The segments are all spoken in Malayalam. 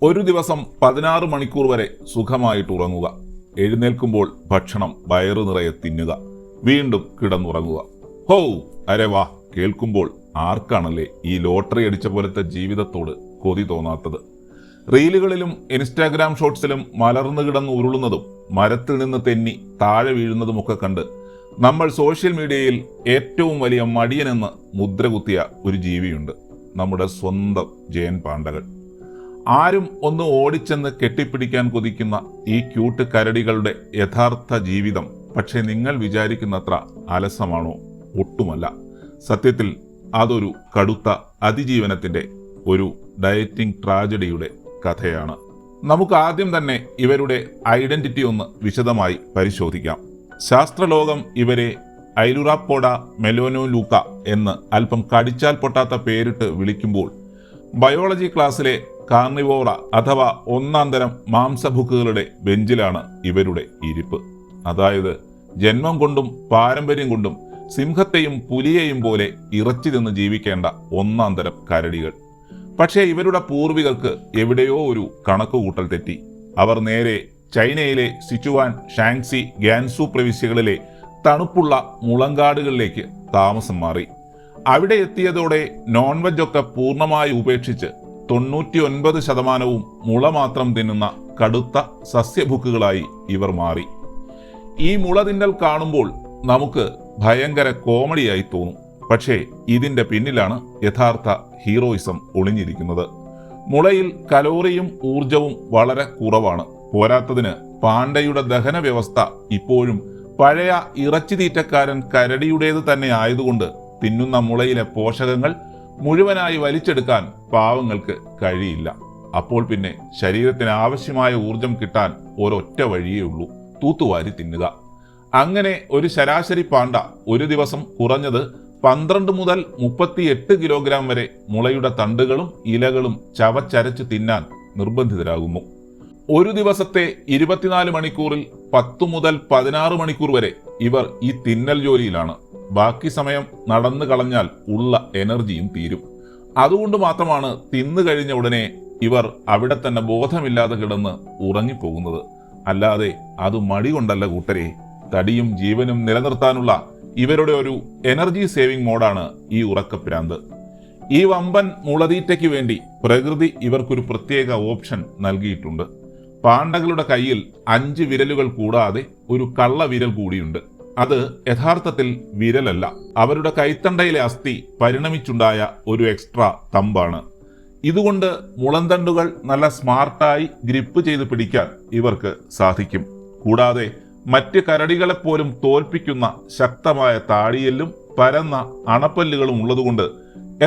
ഒരു ദിവസം 16 മണിക്കൂർ വരെ സുഖമായിട്ട് ഉറങ്ങുക. എഴുന്നേൽക്കുമ്പോൾ ഭക്ഷണം വയറു നിറയെ തിന്നുക. വീണ്ടും കിടന്നുറങ്ങുക. ഹോ അരെ വാ, കേൾക്കുമ്പോൾ ആർക്കാണല്ലേ ഈ ലോട്ടറി അടിച്ച പോലത്തെ ജീവിതത്തോട് കൊതി തോന്നാത്തത്? റീലുകളിലും ഇൻസ്റ്റാഗ്രാം ഷോർട്സിലും മലർന്നു കിടന്ന് ഉരുളുന്നതും മരത്തിൽ നിന്ന് തെന്നി താഴെ വീഴുന്നതുമൊക്കെ കണ്ട് നമ്മൾ സോഷ്യൽ മീഡിയയിൽ ഏറ്റവും വലിയ മടിയനെന്ന് മുദ്ര കുത്തിയ ഒരു ജീവിയുണ്ട്, നമ്മുടെ സ്വന്തം ജയൻ പാണ്ഡകൾ. ആരും ഒന്ന് ഓടിച്ചെന്ന് കെട്ടിപ്പിടിക്കാൻ കൊതിക്കുന്ന ഈ ക്യൂട്ട് കരടികളുടെ യഥാർത്ഥ ജീവിതം പക്ഷേ നിങ്ങൾ വിചാരിക്കുന്നത്ര അലസമാണോ? ഒട്ടുമല്ല. സത്യത്തിൽ അതൊരു കടുത്ത അതിജീവനത്തിന്റെ, ഒരു ഡയറ്റിംഗ് ട്രാജഡിയുടെ കഥയാണ്. നമുക്ക് ആദ്യം തന്നെ ഇവരുടെ ഐഡന്റിറ്റി ഒന്ന് വിശദമായി പരിശോധിക്കാം. ശാസ്ത്രലോകം ഇവരെ ഐലുറാപ്പോഡ മെലോനോലൂക്ക എന്ന് അല്പം കടിച്ചാൽ പൊട്ടാത്ത പേരിട്ട് വിളിക്കുമ്പോൾ, ബയോളജി ക്ലാസ്സിലെ കാർണിവോറ അഥവാ ഒന്നാം തരം മാംസഭുക്കുകളുടെ ബെഞ്ചിലാണ് ഇവരുടെ ഇരിപ്പ്. അതായത് ജന്മം കൊണ്ടും പാരമ്പര്യം കൊണ്ടും സിംഹത്തെയും പുലിയെയും പോലെ ഇറച്ചി നിന്ന് ജീവിക്കേണ്ട ഒന്നാം തരം കരടികൾ. പക്ഷേ ഇവരുടെ പൂർവികർക്ക് എവിടെയോ ഒരു കണക്കുകൂട്ടൽ തെറ്റി. അവർ നേരെ ചൈനയിലെ സിച്ചുവാൻ, ഷാങ്സി, ഗ്യാൻസു പ്രവിശ്യകളിലെ തണുപ്പുള്ള മുളങ്കാടുകളിലേക്ക് താമസം മാറി. അവിടെ എത്തിയതോടെ നോൺവെജ് ഒക്കെ പൂർണ്ണമായി ഉപേക്ഷിച്ച് 99% മുള മാത്രം തിന്നുന്ന കടുത്ത സസ്യഭുക്കുകളായി ഇവർ മാറി. ഈ മുള തിന്നൽ കാണുമ്പോൾ നമുക്ക് ഭയങ്കര കോമഡിയായി തോന്നും. പക്ഷേ ഇതിന്റെ പിന്നിലാണ് യഥാർത്ഥ ഹീറോയിസം ഒളിഞ്ഞിരിക്കുന്നത്. മുളയിൽ കലോറിയും ഊർജവും വളരെ കുറവാണ്. പോരാത്തതിന് പാണ്ഡയുടെ ദഹന വ്യവസ്ഥ ഇപ്പോഴും പഴയ ഇറച്ചി തീറ്റക്കാരൻ കരടിയുടേത് തന്നെ ആയതുകൊണ്ട് തിന്നുന്ന മുളയിലെ പോഷകങ്ങൾ മുഴുവനായി വലിച്ചെടുക്കാൻ പാവങ്ങൾക്ക് കഴിയില്ല. അപ്പോൾ പിന്നെ ശരീരത്തിന് ആവശ്യമായ ഊർജം കിട്ടാൻ ഒരൊറ്റ വഴിയേ ഉള്ളൂ: തൂത്തുവാരി തിന്നുക. അങ്ങനെ ഒരു ശരാശരി പാണ്ഡ ഒരു ദിവസം കുറഞ്ഞത് 12 മുതൽ 38 കിലോഗ്രാം വരെ മുളയുടെ തണ്ടുകളും ഇലകളും ചവച്ചരച്ച് തിന്നാൻ നിർബന്ധിതരാകുന്നു. ഒരു ദിവസത്തെ 24 മണിക്കൂറിൽ 10 മുതൽ 16 മണിക്കൂർ വരെ ഇവർ ഈ തിന്നൽ ജോലിയിലാണ്. ബാക്കി സമയം നടന്നു കളഞ്ഞാൽ ഉള്ള എനർജിയും തീരും. അതുകൊണ്ട് മാത്രമാണ് തിന്നു കഴിഞ്ഞ ഉടനെ ഇവർ അവിടെ തന്നെ ബോധമില്ലാതെ കിടന്ന് ഉറങ്ങിപ്പോകുന്നത്. അല്ലാതെ അത് മടി കൊണ്ടല്ല കൂട്ടരെ. തടിയും ജീവനും നിലനിർത്താനുള്ള ഇവരുടെ ഒരു എനർജി സേവിംഗ് മോഡാണ് ഈ ഉറക്കഭ്രാന്ത്. ഈ വമ്പൻ മുളതീറ്റയ്ക്ക് വേണ്ടി പ്രകൃതി ഇവർക്കൊരു പ്രത്യേക ഓപ്ഷൻ നൽകിയിട്ടുണ്ട്. പാണ്ഡകളുടെ കയ്യിൽ 5 വിരലുകൾ കൂടാതെ ഒരു കള്ള വിരൽ കൂടിയുണ്ട്. അത് യഥാർത്ഥത്തിൽ വിരലല്ല, അവരുടെ കൈത്തണ്ടയിലെ അസ്ഥി പരിണമിച്ചുണ്ടായ ഒരു എക്സ്ട്രാ തമ്പാണ്. ഇതുകൊണ്ട് മുളന്തണ്ടുകൾ നല്ല സ്മാർട്ടായി ഗ്രിപ്പ് ചെയ്ത് പിടിക്കാൻ ഇവർക്ക് സാധിക്കും. കൂടാതെ മറ്റ് കരടികളെപ്പോലും തോൽപ്പിക്കുന്ന ശക്തമായ താടിയെല്ലും പരന്ന അണപ്പല്ലുകളും ഉള്ളതുകൊണ്ട്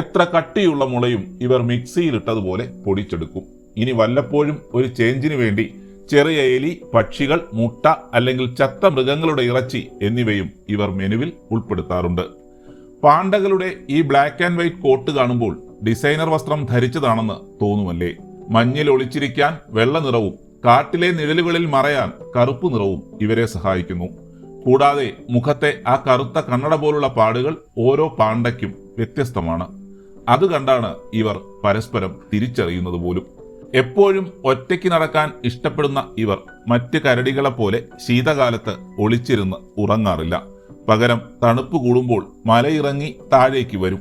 എത്ര കട്ടിയുള്ള മുളയും ഇവർ മിക്സിയിലിട്ടതുപോലെ പൊടിച്ചെടുക്കും. ഇനി വല്ലപ്പോഴും ഒരു ചേഞ്ചിന് വേണ്ടി ചെറിയ എലി, പക്ഷികൾ, മുട്ട അല്ലെങ്കിൽ ചത്ത മൃഗങ്ങളുടെ ഇറച്ചി എന്നിവയും ഇവർ മെനുവിൽ ഉൾപ്പെടുത്താറുണ്ട്. പാണ്ഡകളുടെ ഈ ബ്ലാക്ക് ആൻഡ് വൈറ്റ് കോട്ട് കാണുമ്പോൾ ഡിസൈനർ വസ്ത്രം ധരിച്ചതാണെന്ന് തോന്നുമല്ലേ? മഞ്ഞിൽ ഒളിച്ചിരിക്കാൻ വെള്ള നിറവും കാട്ടിലെ നിഴലുകളിൽ മറയാൻ കറുപ്പ് നിറവും ഇവരെ സഹായിക്കുന്നു. കൂടാതെ മുഖത്തെ ആ കറുത്ത കണ്ണട പോലുള്ള പാടുകൾ ഓരോ പാണ്ഡയ്ക്കും വ്യത്യസ്തമാണ്. അത് കണ്ടാണ് ഇവർ പരസ്പരം തിരിച്ചറിയുന്നത് പോലും. എപ്പോഴും ഒറ്റയ്ക്ക് നടക്കാൻ ഇഷ്ടപ്പെടുന്ന ഇവർ മറ്റ് കരടികളെപ്പോലെ ശീതകാലത്ത് ഒളിച്ചിരുന്ന് ഉറങ്ങാറില്ല. പകരം തണുപ്പ് കൂടുമ്പോൾ മലയിറങ്ങി താഴേക്ക് വരും.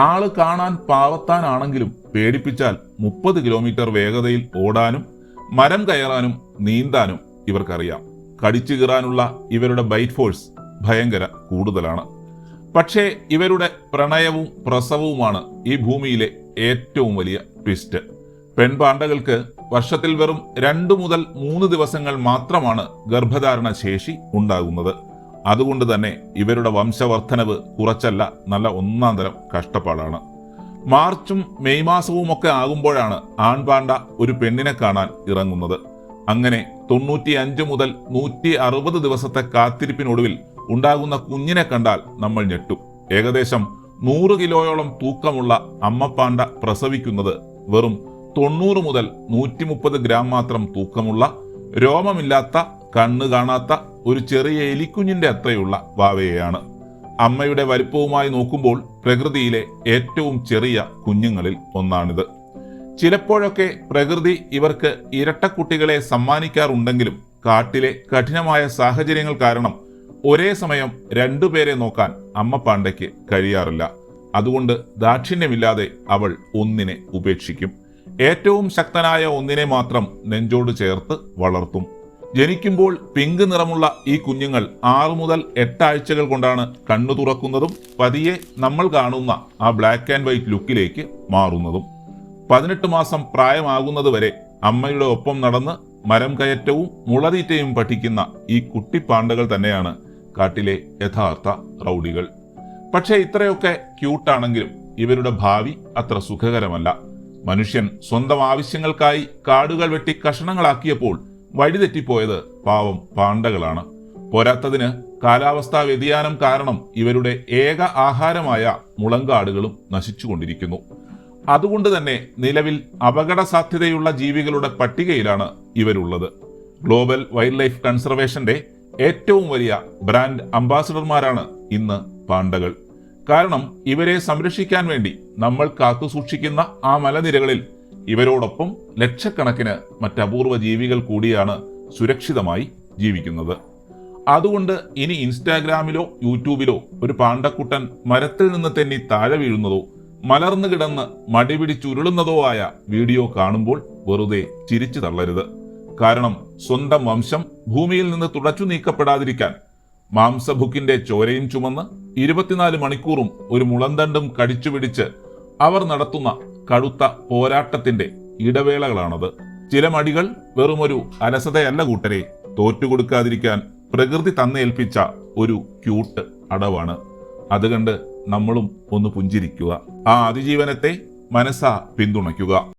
ആള് കാണാൻ പാവത്താനാണെങ്കിലും പേടിപ്പിച്ചാൽ 30 കിലോമീറ്റർ വേഗതയിൽ ഓടാനും മരം കയറാനും നീന്താനും ഇവർക്കറിയാം. കടിച്ചു കീറാനുള്ള ഇവരുടെ ബൈറ്റ് ഫോഴ്സ് ഭയങ്കര കൂടുതലാണ്. പക്ഷേ ഇവരുടെ പ്രണയവും പ്രസവവുമാണ് ഈ ഭൂമിയിലെ ഏറ്റവും വലിയ ട്വിസ്റ്റ്. പെൺപാണ്ഡകൾക്ക് വർഷത്തിൽ വെറും 2 മുതൽ 3 ദിവസങ്ങൾ മാത്രമാണ് ഗർഭധാരണ ശേഷി ഉണ്ടാകുന്നത്. അതുകൊണ്ട് തന്നെ ഇവരുടെ വംശവർദ്ധനവ് കുറച്ചല്ല, നല്ല ഒന്നാം തരം കഷ്ടപ്പാടാണ്. മാർച്ചും മെയ് മാസവും ഒക്കെ ആകുമ്പോഴാണ് ആൺപാണ്ഡ ഒരു പെണ്ണിനെ കാണാൻ ഇറങ്ങുന്നത്. അങ്ങനെ 95 മുതൽ 160 ദിവസത്തെ കാത്തിരിപ്പിനൊടുവിൽ ഉണ്ടാകുന്ന കുഞ്ഞിനെ കണ്ടാൽ നമ്മൾ ഞെട്ടും. ഏകദേശം 100 കിലോയോളം തൂക്കമുള്ള അമ്മപ്പാണ്ഡ പ്രസവിക്കുന്നത് വെറും 90 മുതൽ 130 ഗ്രാം മാത്രം തൂക്കമുള്ള, രോമമില്ലാത്ത, കണ്ണ് കാണാത്ത ഒരു ചെറിയ എലിക്കുഞ്ഞിന്റെ അത്രയുള്ള വാവയെയാണ്. അമ്മയുടെ വലിപ്പവുമായി നോക്കുമ്പോൾ പ്രകൃതിയിലെ ഏറ്റവും ചെറിയ കുഞ്ഞുങ്ങളിൽ ഒന്നാണിത്. ചിലപ്പോഴൊക്കെ പ്രകൃതി ഇവർക്ക് ഇരട്ടക്കുട്ടികളെ സമ്മാനിക്കാറുണ്ടെങ്കിലും കാട്ടിലെ കഠിനമായ സാഹചര്യങ്ങൾ കാരണം ഒരേ സമയം രണ്ടുപേരെ നോക്കാൻ അമ്മ പാണ്ടയ്ക്ക് കഴിയാറില്ല. അതുകൊണ്ട് ദാക്ഷിണ്യമില്ലാതെ അവൾ ഒന്നിനെ ഉപേക്ഷിക്കും. ഏറ്റവും ശക്തനായ ഒന്നിനെ മാത്രം നെഞ്ചോട് ചേർത്ത് വളർത്തും. ജനിക്കുമ്പോൾ പിങ്ക് നിറമുള്ള ഈ കുഞ്ഞുങ്ങൾ 6 മുതൽ 8 ആഴ്ചകൾ കൊണ്ടാണ് കണ്ണു തുറക്കുന്നതും പതിയെ നമ്മൾ കാണുന്ന ആ ബ്ലാക്ക് ആൻഡ് വൈറ്റ് ലുക്കിലേക്ക് മാറുന്നതും. 18 മാസം പ്രായമാകുന്നതുവരെ അമ്മയുടെ ഒപ്പം നടന്ന് മരം കയറ്റവും മുളതീറ്റയും പഠിക്കുന്ന ഈ കുട്ടിപ്പാണ്ടകൾ തന്നെയാണ് കാട്ടിലെ യഥാർത്ഥ റൗഡികൾ. പക്ഷേ ഇത്രയൊക്കെ ക്യൂട്ടാണെങ്കിലും ഇവരുടെ ഭാവി അത്ര സുഖകരമല്ല. മനുഷ്യൻ സ്വന്തം ആവശ്യങ്ങൾക്കായി കാടുകൾ വെട്ടി കഷണങ്ങളാക്കിയപ്പോൾ വഴിതെറ്റിപ്പോയത് പാവം പാണ്ടകളാണ്. പോരാത്തതിന് കാലാവസ്ഥാ വ്യതിയാനം കാരണം ഇവരുടെ ഏക ആഹാരമായ മുളങ്കാടുകളും നശിച്ചുകൊണ്ടിരിക്കുന്നു. അതുകൊണ്ട് തന്നെ നിലവിൽ അപകട സാധ്യതയുള്ള ജീവികളുടെ പട്ടികയിലാണ് ഇവരുള്ളത്. ഗ്ലോബൽ വൈൽഡ് ലൈഫ് കൺസർവേഷന്റെ ഏറ്റവും വലിയ ബ്രാൻഡ് അംബാസഡർമാരാണ് ഇന്ന് പാണ്ടകൾ. കാരണം ഇവരെ സംരക്ഷിക്കാൻ വേണ്ടി നമ്മൾ കാത്തുസൂക്ഷിക്കുന്ന ആ മലനിരകളിൽ ഇവരോടൊപ്പം ലക്ഷക്കണക്കിന് മറ്റപൂർവ ജീവികൾ കൂടിയാണ് സുരക്ഷിതമായി ജീവിക്കുന്നത്. അതുകൊണ്ട് ഇനി ഇൻസ്റ്റാഗ്രാമിലോ യൂട്യൂബിലോ ഒരു പാണ്ടക്കുട്ടൻ മരത്തിൽ നിന്ന് തെന്നി താഴെ വീഴുന്നതോ മലർന്നു കിടന്ന് മടിപിടിച്ചുരുളുന്നതോ ആയ വീഡിയോ കാണുമ്പോൾ വെറുതെ ചിരിച്ചു തള്ളരുത്. കാരണം സ്വന്തം വംശം ഭൂമിയിൽ നിന്ന് തുടച്ചു നീക്കപ്പെടാതിരിക്കാൻ മാംസഭുക്കിന്റെ ചോരയും ചുമന്ന് 24 മണിക്കൂറും ഒരു മുളന്തണ്ടും കടിച്ചുപിടിച്ച് അവർ നടത്തുന്ന കടുത്ത പോരാട്ടത്തിന്റെ ഇടവേളകളാണത്. ചില മടികൾ വെറുമൊരു അലസതയല്ല കൂട്ടരെ, തോറ്റുകൊടുക്കാതിരിക്കാൻ പ്രകൃതി തന്നേൽപ്പിച്ച ഒരു ക്യൂട്ട് അടവാണ്. അത് കണ്ട് നമ്മളും ഒന്ന് പുഞ്ചിരിക്കുക. ആ അതിജീവനത്തെ മനസ്സാ പിന്തുണയ്ക്കുക.